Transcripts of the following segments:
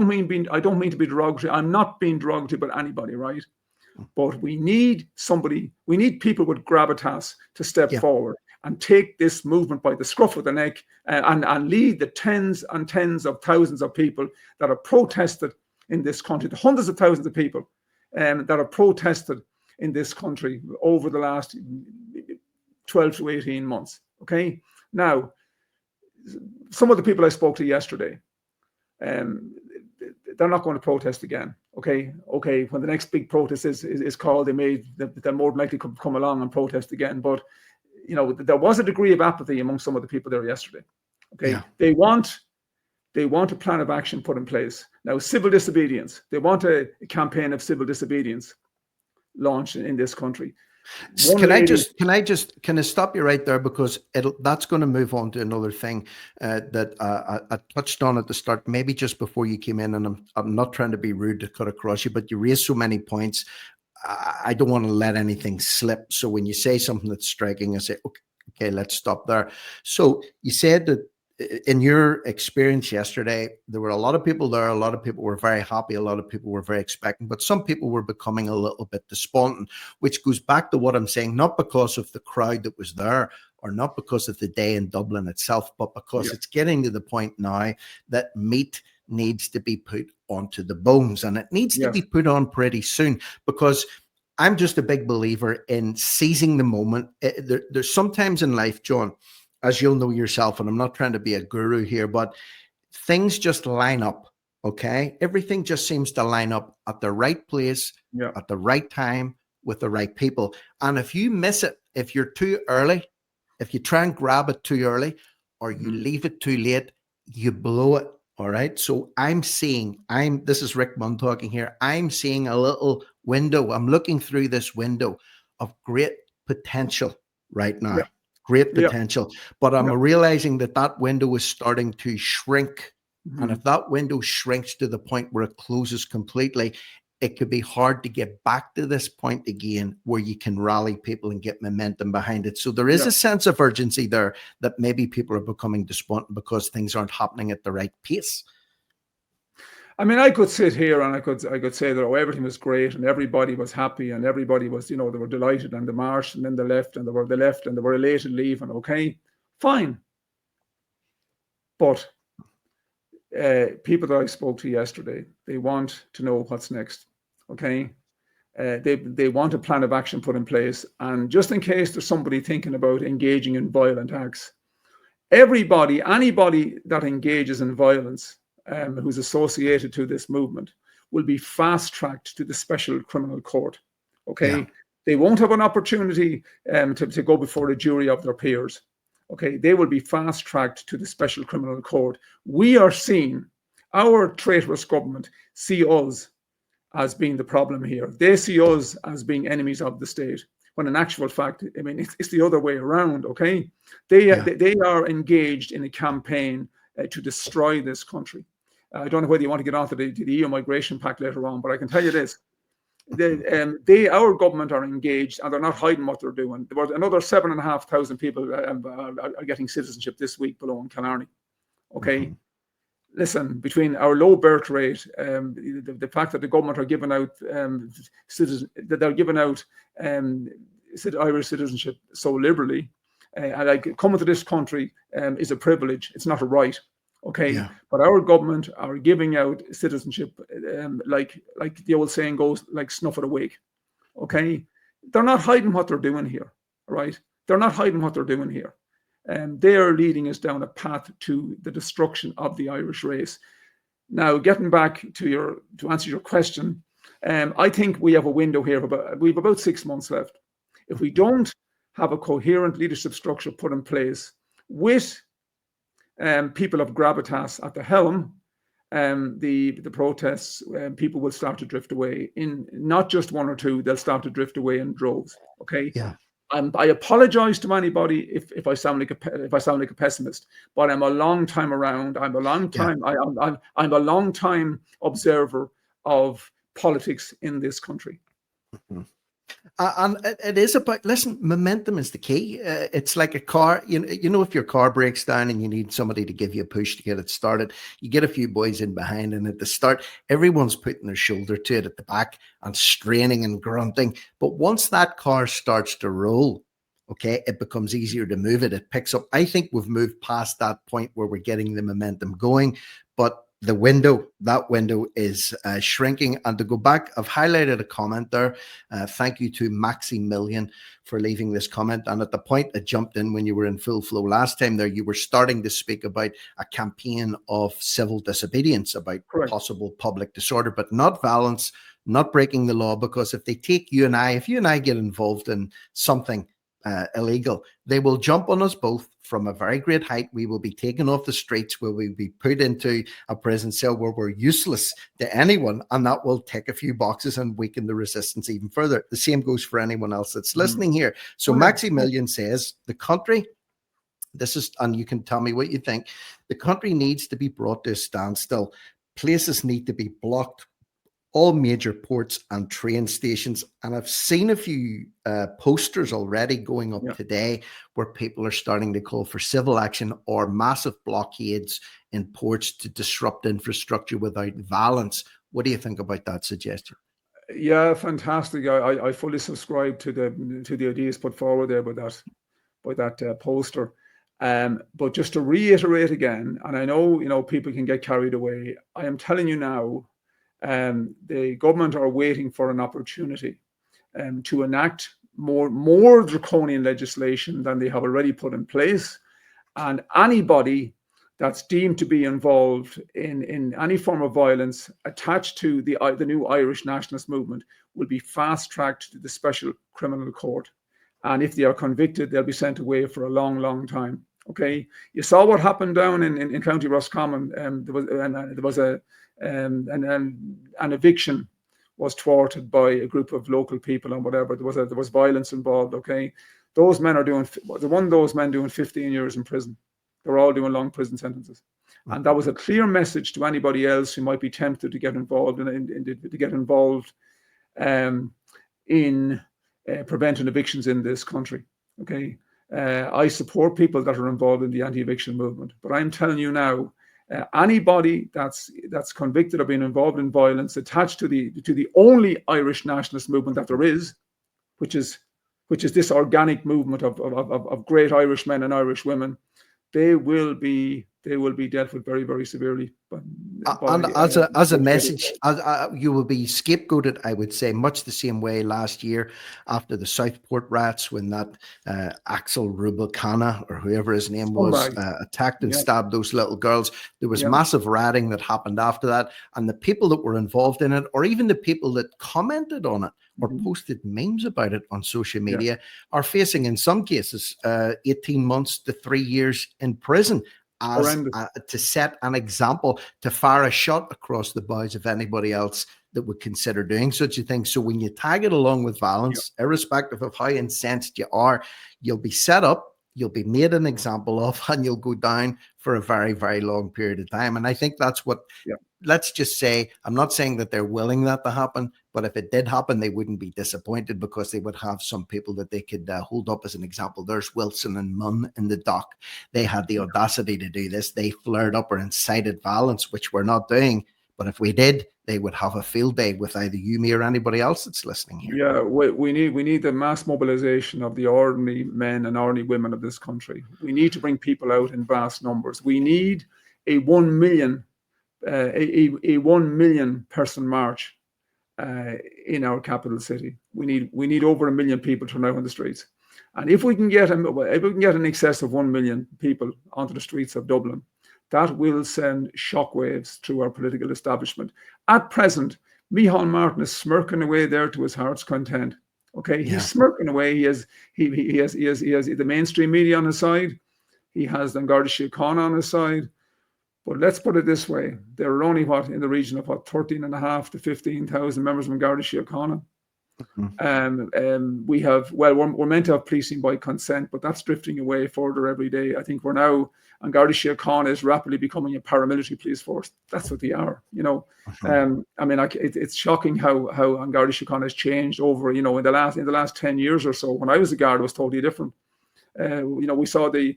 I don't mean to be derogatory. I'm not being derogatory about anybody, right? But we need people with gravitas to step forward and take this movement by the scruff of the neck and lead the tens and tens of thousands of people that have protested in this country, the hundreds of thousands of people that have protested in this country over the last 12 to 18 months. Okay. Now, some of the people I spoke to yesterday, they're not going to protest again. Okay. When the next big protest is called, they're more likely to come along and protest again. But there was a degree of apathy among some of the people there yesterday. Okay. Yeah. They want a plan of action put in place. Now, civil disobedience. They want a campaign of civil disobedience launched in this country. Can I stop you right there, because that's going to move on to another thing that I touched on at the start, maybe just before you came in, and I'm not trying to be rude to cut across you, but you raised so many points. I don't want to let anything slip. So when you say something that's striking, I say, okay, let's stop there. So you said that in your experience yesterday, there were a lot of people there. A lot of people were very happy. A lot of people were very expectant, but some people were becoming a little bit despondent, which goes back to what I'm saying, not because of the crowd that was there or not because of the day in Dublin itself, but because it's getting to the point now that meat needs to be put onto the bones, and it needs to be put on pretty soon, because I'm just a big believer in seizing the moment. There's sometimes in life, John, as you'll know yourself, and I'm not trying to be a guru here, but things just line up, okay? Everything just seems to line up at the right place, at the right time, with the right people. And if you miss it, if you're too early, if you try and grab it too early, or you leave it too late, you blow it, all right? So this is Rick Munn talking here. I'm seeing a little window. I'm looking through this window of great potential right now. Yeah. Great potential, but I'm realizing that window is starting to shrink. And if that window shrinks to the point where it closes completely, it could be hard to get back to this point again where you can rally people and get momentum behind it. So there is a sense of urgency there that maybe people are becoming despondent because things aren't happening at the right pace. I mean, I could sit here and I could say that everything was great and everybody was happy and everybody was, they were delighted, and the march, and then they left and they were elated leaving. Okay, fine. But people that I spoke to yesterday, they want to know what's next. Okay, they want a plan of action put in place, and just in case there's somebody thinking about engaging in violent acts, anybody that engages in violence, who's associated to this movement, will be fast-tracked to the Special Criminal Court. Okay, they won't have an opportunity to go before a jury of their peers. Okay, they will be fast-tracked to the Special Criminal Court. We are seeing our traitorous government see us as being the problem here. They see us as being enemies of the state, when in actual fact, I mean, it's the other way around. Okay, they are engaged in a campaign to destroy this country. I don't know whether you want to get onto the EU Migration Pact later on, but I can tell you this. Our government are engaged, and they're not hiding what they're doing. There was another 7,500 people are getting citizenship this week below in Killarney. Okay, listen, between our low birth rate, the fact that the government are giving out Irish citizenship so liberally, and like coming to this country is a privilege. It's not a right. Okay, but our government are giving out citizenship like the old saying goes, like snuff at a wig. Okay, they're not hiding what they're doing here, right? They're not hiding what they're doing here. They are leading us down a path to the destruction of the Irish race. Now, getting back to answer your question, I think we have a window here of we've about 6 months left. If we don't have a coherent leadership structure put in place with people of gravitas at the helm, the protests, people will start to drift away. In not just one or two, they'll start to drift away in droves. Okay. Yeah. I apologize to anybody if I sound like a pessimist, but I'm a long time around. I'm a long time. Yeah. I'm a long time observer of politics in this country. Mm-hmm. And it is about, listen, momentum is the key. It's like a car. You know, if your car breaks down and you need somebody to give you a push to get it started, you get a few boys in behind, and at the start, everyone's putting their shoulder to it at the back and straining and grunting. But once that car starts to roll, okay, it becomes easier to move it. It picks up. I think we've moved past that point where we're getting the momentum going, but that window is shrinking. And to go back, I've highlighted a comment there. Thank you to Maximilian for leaving this comment. And at the point I jumped in when you were in full flow last time there, you were starting to speak about a campaign of civil disobedience, about possible public disorder, but not violence, not breaking the law. Because if they take you and I, if you and I get involved in something illegal, they will jump on us both from a very great height. We will be taken off the streets, where we'll be put into a prison cell where we're useless to anyone, and that will tick a few boxes and weaken the resistance even further. The same goes for anyone else that's listening here. So Maximilian says the country, this is, and you can tell me what you think, the country needs to be brought to a standstill. Places need to be blocked, all major ports and train stations. And I've seen a few posters already going up today where people are starting to call for civil action or massive blockades in ports to disrupt infrastructure without violence. What do you think about that suggestion? Yeah, fantastic. I fully subscribe to the ideas put forward there by that poster. But just to reiterate again, and I know people can get carried away, I am telling you now, the government are waiting for an opportunity to enact more draconian legislation than they have already put in place. And anybody that's deemed to be involved in any form of violence attached to the new Irish Nationalist movement will be fast-tracked to the Special Criminal Court. And if they are convicted, they'll be sent away for a long, long time. Okay, you saw what happened down in County Roscommon. There was an eviction was thwarted by a group of local people and whatever. There was violence involved. Okay, those men doing 15 years in prison. They're all doing long prison sentences, and that was a clear message to anybody else who might be tempted to get involved in preventing evictions in this country. Okay, I support people that are involved in the anti-eviction movement, but I'm telling you now, anybody that's convicted of being involved in violence attached to the only Irish nationalist movement that there is, which is this organic movement of great Irish men and Irish women, they will be dealt with very, very severely. And as a message, you will be scapegoated, I would say, much the same way last year after the Southport riots, when that Axel Rubicana, or whoever his name was, attacked and stabbed those little girls. There was massive rioting that happened after that, and the people that were involved in it, or even the people that commented on it or posted memes about it on social media, are facing, in some cases, 18 months to 3 years in prison, as to set an example, to fire a shot across the bows of anybody else that would consider doing such a thing. So when you tag it along with violence, irrespective of how incensed you are, you'll be set up, you'll be made an example of, and you'll go down for a very, very long period of time. And I think that's what, let's just say, I'm not saying that they're willing that to happen, but if it did happen, they wouldn't be disappointed, because they would have some people that they could hold up as an example. There's Wilson and Munn in the dock. They had the audacity to do this. They flared up or incited violence, which we're not doing. But if we did, they would have a field day with either you, me, or anybody else that's listening here. Yeah, we need the mass mobilization of the ordinary men and ordinary women of this country. We need to bring people out in vast numbers. We need a 1 million person march in our capital city. We need over 1 million people turn out on the streets, and if we can get in excess of 1 million people onto the streets of Dublin, that will send shockwaves through our political establishment. At present, Micheál Martin is smirking away there to his heart's content. Okay, he's smirking away. He has the mainstream media on his side. He has the Garda Síochána on his side. But let's put it this way: there are only in the region of 13,500 to 15,000 members of Garda Síochána. We have, well, we're meant to have policing by consent, but that's drifting away further every day. I think we're now, and Garda Síochána is rapidly becoming a paramilitary police force. That's what they are, you know. I mean, it's shocking how Garda Síochána has changed over, you know, in the last 10 years or so. When I was a guard, it was totally different. You know, we saw the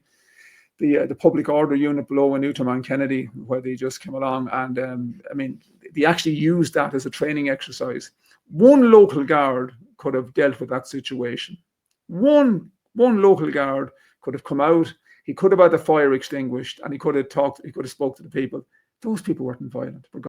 public order unit below in Newtown Kennedy, where they just came along, and I mean, they actually used that as a training exercise. One local guard could have dealt with that situation. One local guard could have come out. He could have had the fire extinguished, and he could have spoke to the people. Those people weren't violent.